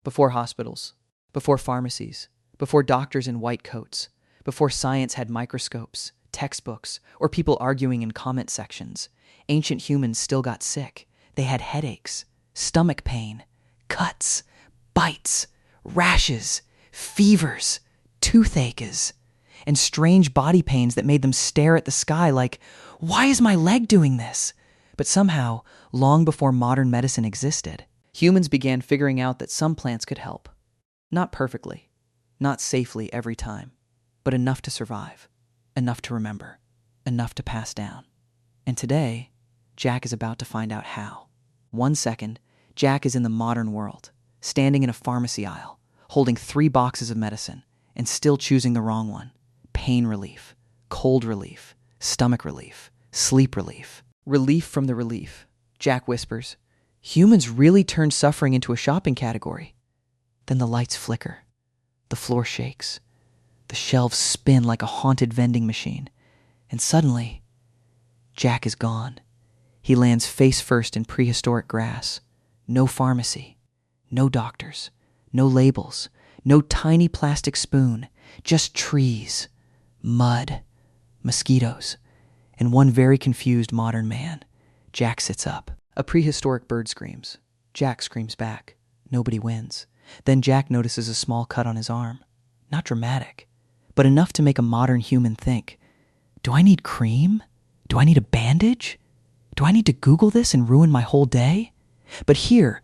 Before hospitals, before pharmacies, before doctors in white coats, before science had microscopes, textbooks, or people arguing in comment sections, ancient humans still got sick. They had headaches, stomach pain, cuts, bites, rashes, fevers, toothaches, and strange body pains that made them stare at the sky like, why is my leg doing this? But somehow, long before modern medicine existed, humans began figuring out that some plants could help. Not perfectly, not safely every time, but enough to survive, enough to remember, enough to pass down. And today, Jack is about to find out how. 1 second, Jack is in the modern world, standing in a pharmacy aisle, holding 3 boxes of medicine, and still choosing the wrong one. Pain relief, cold relief, stomach relief, sleep relief. Relief from the relief. Jack whispers, humans really turned suffering into a shopping category. Then the lights flicker. The floor shakes. The shelves spin like a haunted vending machine. And suddenly, Jack is gone. He lands face first in prehistoric grass. No pharmacy. No doctors. No labels. No tiny plastic spoon. Just trees, mud, mosquitoes, and one very confused modern man. Jack sits up. A prehistoric bird screams. Jack screams back. Nobody wins. Then Jack notices a small cut on his arm. Not dramatic, but enough to make a modern human think, do I need cream? Do I need a bandage? Do I need to Google this and ruin my whole day? But here,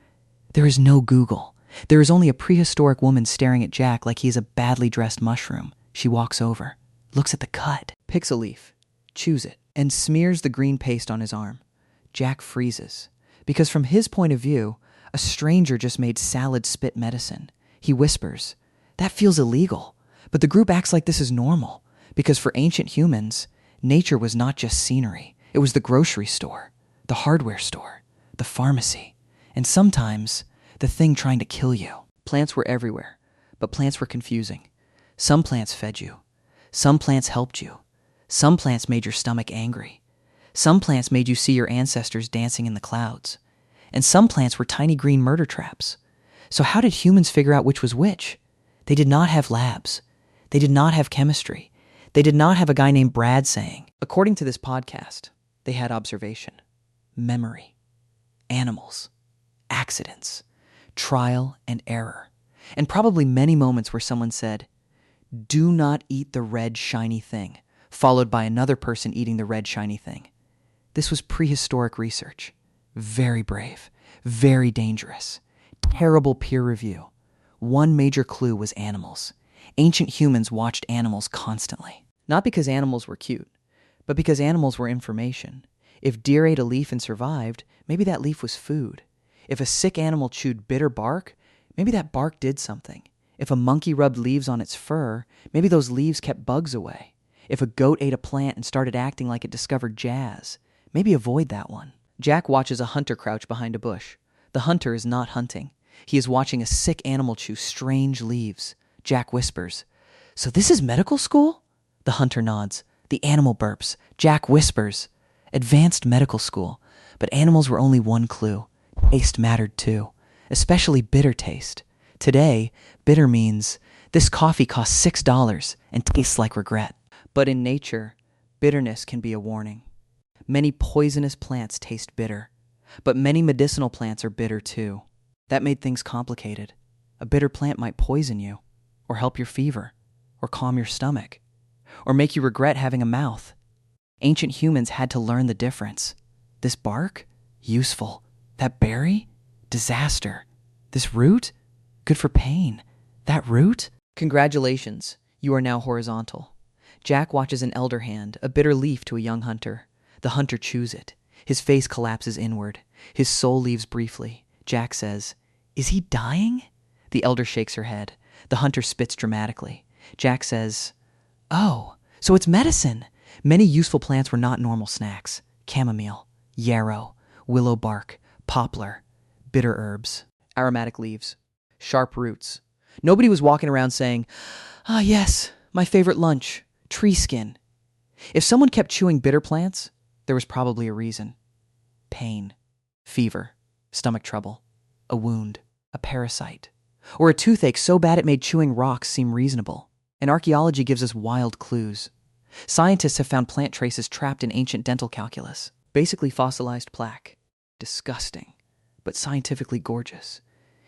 there is no Google. There is only a prehistoric woman staring at Jack like he is a badly dressed mushroom. She walks over, looks at the cut, picks a leaf, chews it, and smears the green paste on his arm. Jack freezes, because from his point of view, a stranger just made salad spit medicine. He whispers, that feels illegal, but the group acts like this is normal, because for ancient humans, nature was not just scenery. It was the grocery store, the hardware store, the pharmacy, and sometimes the thing trying to kill you. Plants were everywhere, but plants were confusing. Some plants fed you. Some plants helped you. Some plants made your stomach angry. Some plants made you see your ancestors dancing in the clouds. And some plants were tiny green murder traps. So how did humans figure out which was which? They did not have labs. They did not have chemistry. They did not have a guy named Brad saying, according to this podcast, they had observation, memory, animals, accidents, trial and error, and probably many moments where someone said, do not eat the red shiny thing, followed by another person eating the red shiny thing. This was prehistoric research. Very brave, very dangerous, terrible peer review. One major clue was animals. Ancient humans watched animals constantly. Not because animals were cute, but because animals were information. If deer ate a leaf and survived, maybe that leaf was food. If a sick animal chewed bitter bark, maybe that bark did something. If a monkey rubbed leaves on its fur, maybe those leaves kept bugs away. If a goat ate a plant and started acting like it discovered jazz, maybe avoid that one. Jack watches a hunter crouch behind a bush. The hunter is not hunting. He is watching a sick animal chew strange leaves. Jack whispers, so this is medical school? The hunter nods. The animal burps. Jack whispers, advanced medical school. But animals were only one clue. Taste mattered too, especially bitter taste. Today, bitter means this coffee costs $6 and tastes like regret. But in nature, bitterness can be a warning. Many poisonous plants taste bitter, but many medicinal plants are bitter too. That made things complicated. A bitter plant might poison you, or help your fever, or calm your stomach, or make you regret having a mouth. Ancient humans had to learn the difference. This bark? Useful. That berry? Disaster. This root? Good for pain. That root? Congratulations, you are now horizontal. Jack watches an elder hand a bitter leaf to a young hunter. The hunter chews it. His face collapses inward. His soul leaves briefly. Jack says, is he dying? The elder shakes her head. The hunter spits dramatically. Jack says, oh, so it's medicine. Many useful plants were not normal snacks. Chamomile, yarrow, willow bark, poplar, bitter herbs, aromatic leaves, sharp roots. Nobody was walking around saying, ah, yes, my favorite lunch, tree skin. If someone kept chewing bitter plants, there was probably a reason. Pain, fever, stomach trouble, a wound, a parasite. Or a toothache so bad it made chewing rocks seem reasonable. And archaeology gives us wild clues. Scientists have found plant traces trapped in ancient dental calculus. Basically fossilized plaque. Disgusting, but scientifically gorgeous.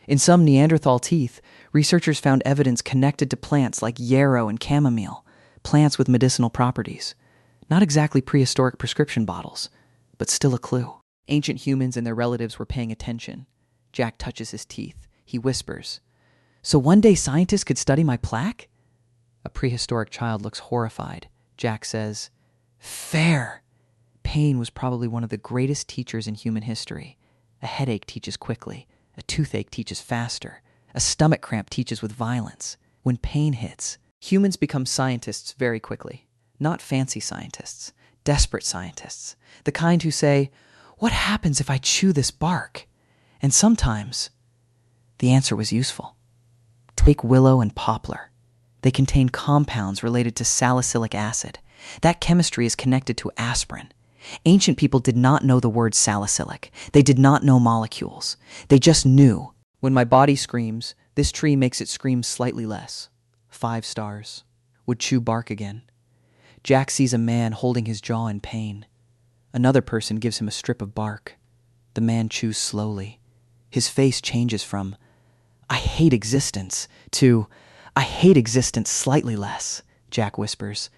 In some Neanderthal teeth, researchers found evidence connected to plants like yarrow and chamomile, plants with medicinal properties. Not exactly prehistoric prescription bottles, but still a clue. Ancient humans and their relatives were paying attention. Jack touches his teeth. He whispers, "So one day scientists could study my plaque?" A prehistoric child looks horrified. Jack says, "Fair." Pain was probably one of the greatest teachers in human history. A headache teaches quickly. A toothache teaches faster. A stomach cramp teaches with violence. When pain hits, humans become scientists very quickly. Not fancy scientists, desperate scientists. The kind who say, "What happens if I chew this bark?" And sometimes, the answer was useful. Take willow and poplar. They contain compounds related to salicylic acid. That chemistry is connected to aspirin. Ancient people did not know the word salicylic. They did not know molecules. They just knew. When my body screams, this tree makes it scream slightly less. 5 stars. Would chew bark again. Jack sees a man holding his jaw in pain. Another person gives him a strip of bark. The man chews slowly. His face changes from, "I hate existence," to, "I hate existence slightly less," Jack whispers.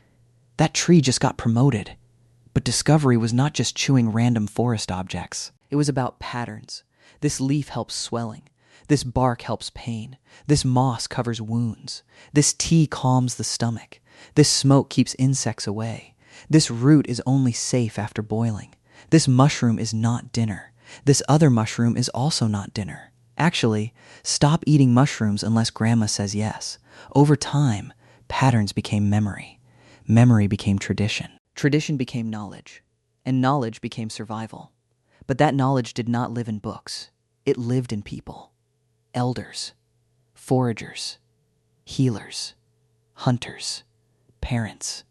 That tree just got promoted. But discovery was not just chewing random forest objects. It was about patterns. This leaf helps swelling. This bark helps pain. This moss covers wounds. This tea calms the stomach. This smoke keeps insects away. This root is only safe after boiling. This mushroom is not dinner. This other mushroom is also not dinner. Actually, stop eating mushrooms unless grandma says yes. Over time, patterns became memory. Memory became tradition. Tradition became knowledge. And knowledge became survival. But that knowledge did not live in books. It lived in people. Elders. Foragers. Healers. Hunters. Parents.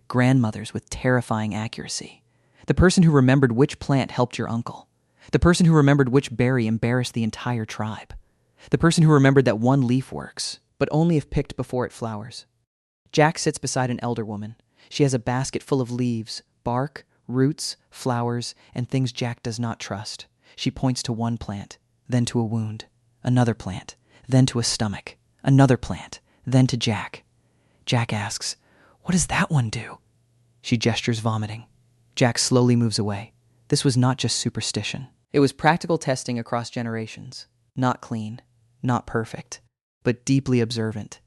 Grandmothers with terrifying accuracy. The person who remembered which plant helped your uncle. The person who remembered which berry embarrassed the entire tribe. The person who remembered that one leaf works, but only if picked before it flowers. Jack sits beside an elder woman. She has a basket full of leaves, bark, roots, flowers, and things Jack does not trust. She points to one plant, then to a wound, another plant, then to a stomach, another plant, then to Jack. Jack asks, "What does that one do?" She gestures, vomiting. Jack slowly moves away. This was not just superstition. It was practical testing across generations. Not clean, not perfect, but deeply observant.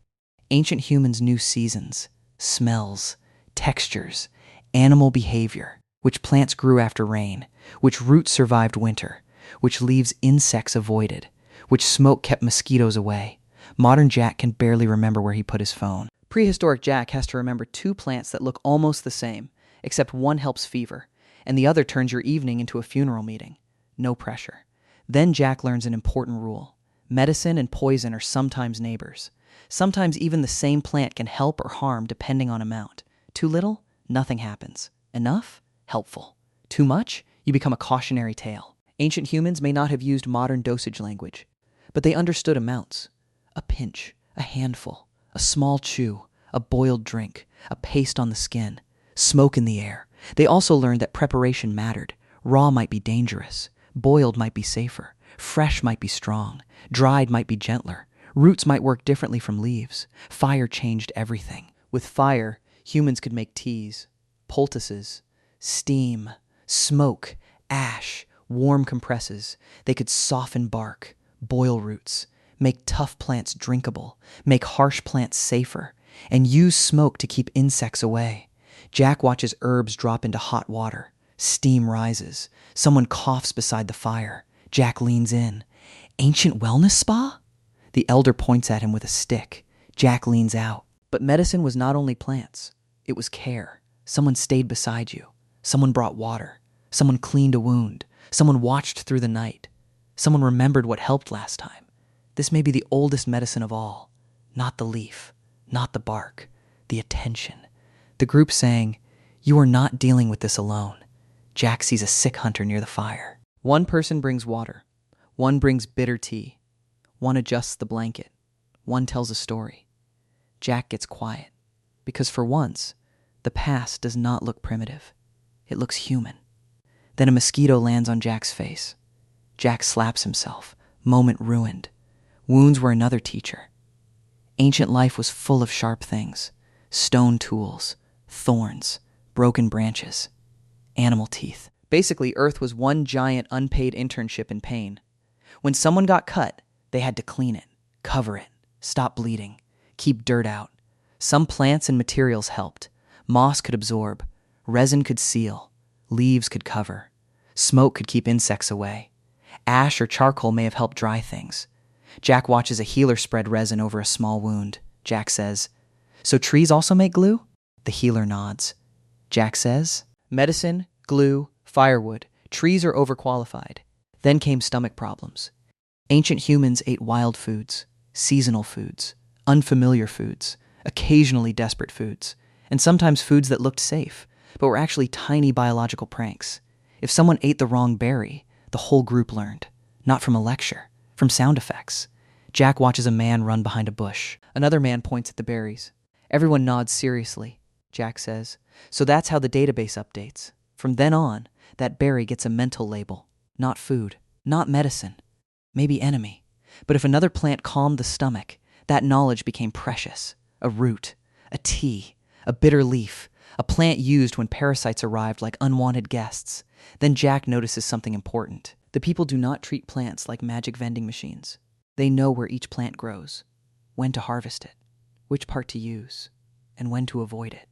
Ancient humans knew seasons, smells, textures, animal behavior, which plants grew after rain, which roots survived winter, which leaves insects avoided, which smoke kept mosquitoes away. Modern Jack can barely remember where he put his phone. Prehistoric Jack has to remember 2 plants that look almost the same, except one helps fever, and the other turns your evening into a funeral meeting. No pressure. Then Jack learns an important rule. Medicine and poison are sometimes neighbors. Sometimes even the same plant can help or harm depending on amount. Too little? Nothing happens. Enough? Helpful. Too much? You become a cautionary tale. Ancient humans may not have used modern dosage language, but they understood amounts. A pinch, a handful, a small chew, a boiled drink, a paste on the skin, smoke in the air. They also learned that preparation mattered. Raw might be dangerous. Boiled might be safer. Fresh might be strong. Dried might be gentler. Roots might work differently from leaves. Fire changed everything. With fire, humans could make teas, poultices, steam, smoke, ash, warm compresses. They could soften bark, boil roots, make tough plants drinkable, make harsh plants safer, and use smoke to keep insects away. Jack watches herbs drop into hot water. Steam rises. Someone coughs beside the fire. Jack leans in. Ancient wellness spa? The elder points at him with a stick. Jack leans out. But medicine was not only plants. It was care. Someone stayed beside you. Someone brought water. Someone cleaned a wound. Someone watched through the night. Someone remembered what helped last time. This may be the oldest medicine of all. Not the leaf. Not the bark. The attention. The group saying, "You are not dealing with this alone." Jack sees a sick hunter near the fire. One person brings water. One brings bitter tea. One adjusts the blanket. One tells a story. Jack gets quiet, because for once, the past does not look primitive. It looks human. Then a mosquito lands on Jack's face. Jack slaps himself, moment ruined. Wounds were another teacher. Ancient life was full of sharp things, stone tools, thorns, broken branches, animal teeth. Basically, Earth was one giant unpaid internship in pain. When someone got cut, they had to clean it, cover it, stop bleeding, keep dirt out. Some plants and materials helped. Moss could absorb, resin could seal, leaves could cover, smoke could keep insects away. Ash or charcoal may have helped dry things. Jack watches a healer spread resin over a small wound. Jack says, "So trees also make glue?" The healer nods. Jack says, "Medicine, glue, firewood, trees are overqualified." Then came stomach problems. Ancient humans ate wild foods, seasonal foods, unfamiliar foods, occasionally desperate foods, and sometimes foods that looked safe, but were actually tiny biological pranks. If someone ate the wrong berry, the whole group learned. Not from a lecture, from sound effects. Jack watches a man run behind a bush. Another man points at the berries. Everyone nods seriously. Jack says, "So that's how the database updates. From then on, that berry gets a mental label. Not food, not medicine, maybe enemy. But if another plant calmed the stomach, that knowledge became precious. A root, a tea, a bitter leaf, a plant used when parasites arrived like unwanted guests." Then Jack notices something important. The people do not treat plants like magic vending machines. They know where each plant grows, when to harvest it, which part to use, and when to avoid it.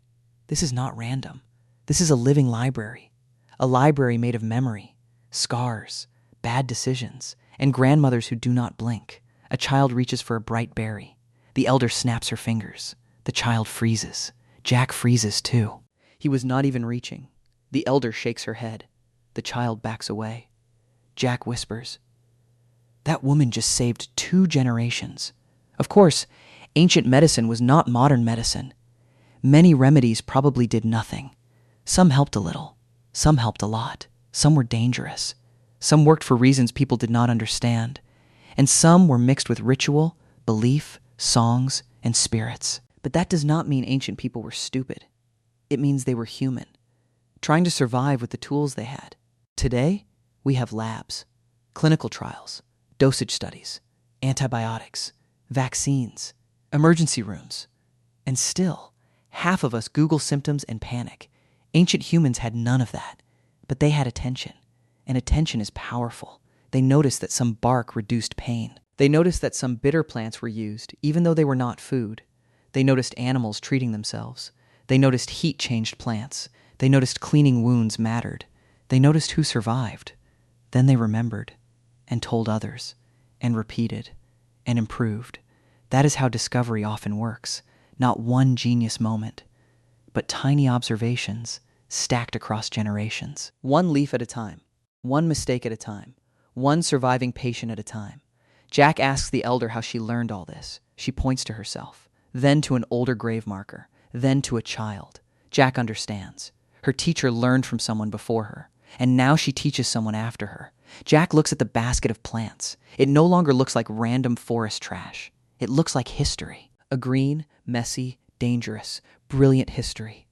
This is not random. This is a living library. A library made of memory, scars, bad decisions, and grandmothers who do not blink. A child reaches for a bright berry. The elder snaps her fingers. The child freezes. Jack freezes too. He was not even reaching. The elder shakes her head. The child backs away. Jack whispers, "That woman just saved 2 generations." Of course, ancient medicine was not modern medicine. Many remedies probably did nothing. Some helped a little. Some helped a lot. Some were dangerous. Some worked for reasons people did not understand. And some were mixed with ritual, belief, songs, and spirits. But that does not mean ancient people were stupid. It means they were human, trying to survive with the tools they had. Today, we have labs, clinical trials, dosage studies, antibiotics, vaccines, emergency rooms. And still, half of us Google symptoms and panic. Ancient humans had none of that, but they had attention. And attention is powerful. They noticed that some bark reduced pain. They noticed that some bitter plants were used, even though they were not food. They noticed animals treating themselves. They noticed heat changed plants. They noticed cleaning wounds mattered. They noticed who survived. Then they remembered, and told others, and repeated, and improved. That is how discovery often works. Not one genius moment, but tiny observations stacked across generations. One leaf at a time, one mistake at a time, one surviving patient at a time. Jack asks the elder how she learned all this. She points to herself, then to an older grave marker, then to a child. Jack understands. Her teacher learned from someone before her, and now she teaches someone after her. Jack looks at the basket of plants. It no longer looks like random forest trash. It looks like history. A green, messy, dangerous, brilliant history.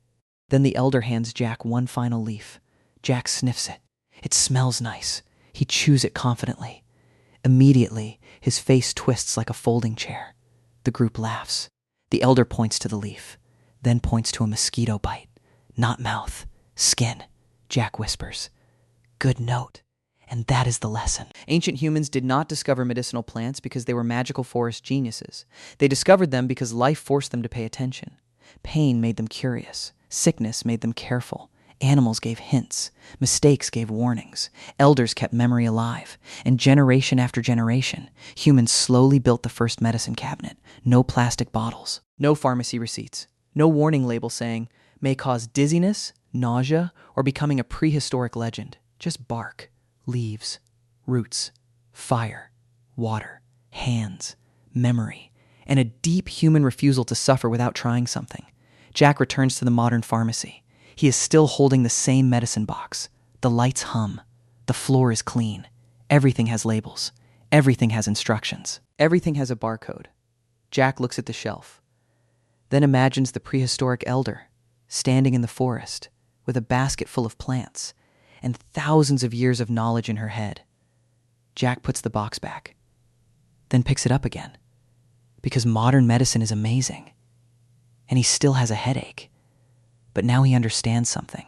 Then the elder hands Jack one final leaf. Jack sniffs it. It smells nice. He chews it confidently. Immediately, his face twists like a folding chair. The group laughs. The elder points to the leaf, then points to a mosquito bite. Not mouth, skin. Jack whispers, "Good note." And that is the lesson. Ancient humans did not discover medicinal plants because they were magical forest geniuses. They discovered them because life forced them to pay attention. Pain made them curious. Sickness made them careful. Animals gave hints. Mistakes gave warnings. Elders kept memory alive. And generation after generation, humans slowly built the first medicine cabinet. No plastic bottles. No pharmacy receipts. No warning label saying, "May cause dizziness, nausea, or becoming a prehistoric legend." Just bark, leaves, roots, fire, water, hands, memory, and a deep human refusal to suffer without trying something. Jack returns to the modern pharmacy. He is still holding the same medicine box. The lights hum. The floor is clean. Everything has labels. Everything has instructions. Everything has a barcode. Jack looks at the shelf, then imagines the prehistoric elder standing in the forest with a basket full of plants and thousands of years of knowledge in her head. Jack puts the box back, then picks it up again, because modern medicine is amazing, and he still has a headache. But now he understands something.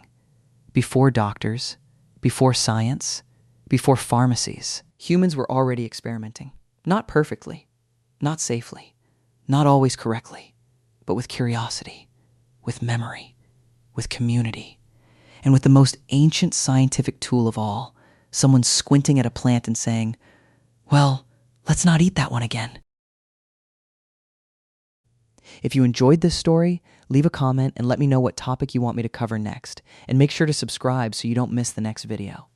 Before doctors, before science, before pharmacies, humans were already experimenting. Not perfectly, not safely, not always correctly, but with curiosity, with memory, with community, and with the most ancient scientific tool of all, someone squinting at a plant and saying, "Well, let's not eat that one again." If you enjoyed this story, leave a comment and let me know what topic you want me to cover next, and make sure to subscribe so you don't miss the next video.